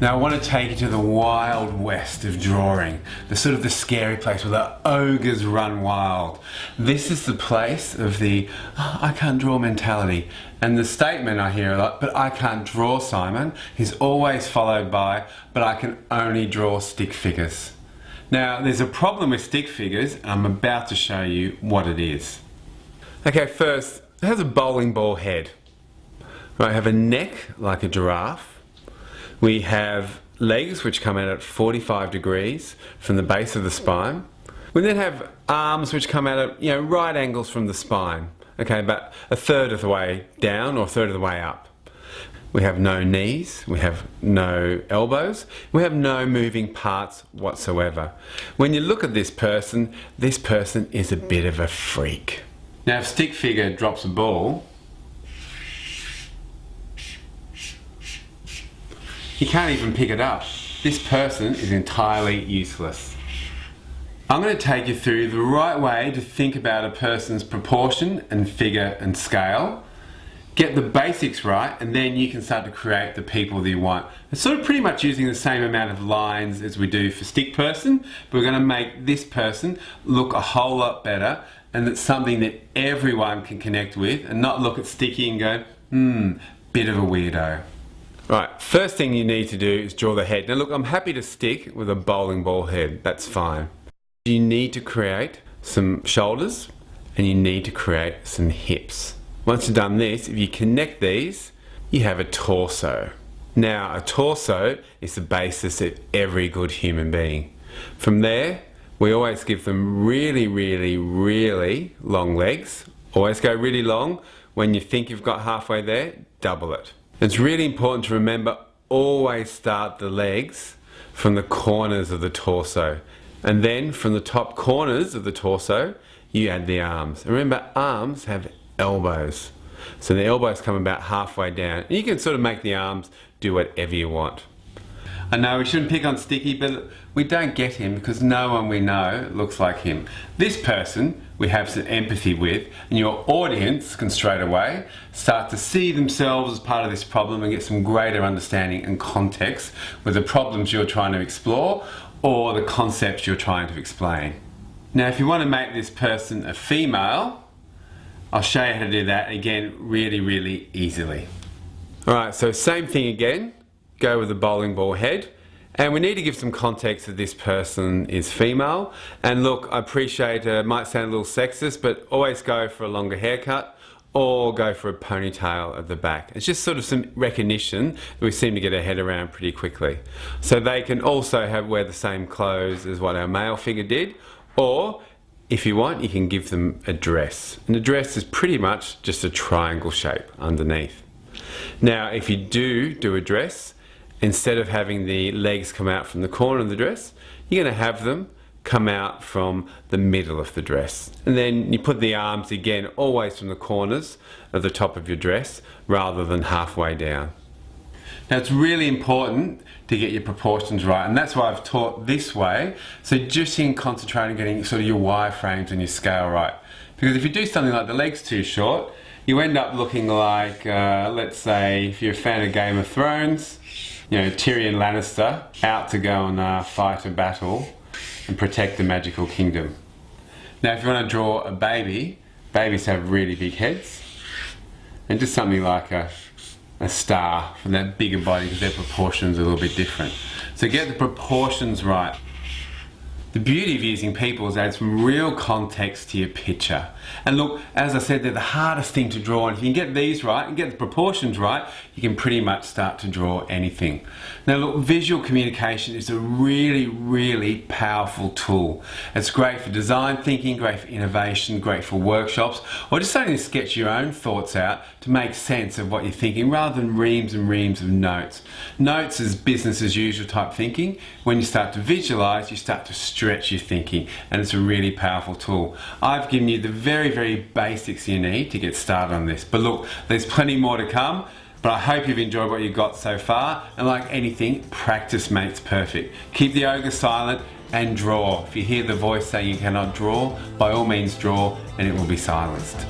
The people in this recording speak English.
Now I want to take you to the wild west of drawing, the sort of the scary place where the ogres run wild. This is the place of the I can't draw mentality, and the statement I hear a lot, but I can't draw, Simon, is always followed by, but I can only draw stick figures. Now there's a problem with stick figures, and I'm about to show you what it is. Okay, first, it has a bowling ball head. Right, I have a neck like a giraffe. We have legs which come out at 45 degrees from the base of the spine. We then have arms which come out at right angles from the spine. Okay, about a third of the way down or a third of the way up. We have no knees, we have no elbows, we have no moving parts whatsoever. When you look at this person is a bit of a freak. Now if stick figure drops a ball, you can't even pick it up. This person is entirely useless. I'm going to take you through the right way to think about a person's proportion and figure and scale. Get the basics right, and then you can start to create the people that you want. It's sort of pretty much using the same amount of lines as we do for stick person, but we're going to make this person look a whole lot better, and it's something that everyone can connect with and not look at Sticky and go, bit of a weirdo. Right, first thing you need to do is draw the head. Now look, I'm happy to stick with a bowling ball head, that's fine. You need to create some shoulders and you need to create some hips. Once you've done this, if you connect these, you have a torso. Now, a torso is the basis of every good human being. From there, we always give them really, really, really long legs. Always go really long. When you think you've got halfway there, double it. It's really important to remember, always start the legs from the corners of the torso. And then from the top corners of the torso, you add the arms. And remember, arms have elbows. So the elbows come about halfway down. And you can sort of make the arms do whatever you want. I know we shouldn't pick on Sticky, but we don't get him because no one we know looks like him. This person we have some empathy with, and your audience can straight away start to see themselves as part of this problem and get some greater understanding and context with the problems you're trying to explore or the concepts you're trying to explain. Now if you want to make this person a female, I'll show you how to do that again really, really easily. Alright, so same thing again. Go with the bowling ball head, and we need to give some context that this person is female. And look, I appreciate it might sound a little sexist, but always go for a longer haircut or go for a ponytail at the back. It's just sort of some recognition that we seem to get our head around pretty quickly. So they can also wear the same clothes as what our male figure did, or if you want, you can give them a dress. And a dress is pretty much just a triangle shape underneath. Now, if you do a dress, instead of having the legs come out from the corner of the dress, you're going to have them come out from the middle of the dress. And then you put the arms again always from the corners of the top of your dress rather than halfway down. Now it's really important to get your proportions right, and that's why I've taught this way. So just concentrate on getting sort of your wireframes and your scale right. Because if you do something like the legs too short, you end up looking like, let's say, if you're a fan of Game of Thrones, Tyrion Lannister out to go and fight a battle and protect the magical kingdom. Now if you want to draw a baby, babies have really big heads, and just something like a star from that bigger body because their proportions are a little bit different. So get the proportions right. The beauty of using people is add some real context to your picture. And look, as I said, they're the hardest thing to draw, and if you can get these right and get the proportions right, you can pretty much start to draw anything. Now look, visual communication is a really, really powerful tool. It's great for design thinking, great for innovation, great for workshops, or just starting to sketch your own thoughts out to make sense of what you're thinking rather than reams and reams of notes. Notes is business as usual type thinking. When you start to visualize, you start to stretch your thinking, and it's a really powerful tool. I've given you the very, very basics you need to get started on this. But look, there's plenty more to come, but I hope you've enjoyed what you've got so far, and like anything, practice makes perfect. Keep the ogre silent and draw. If you hear the voice saying you cannot draw, by all means draw, and it will be silenced.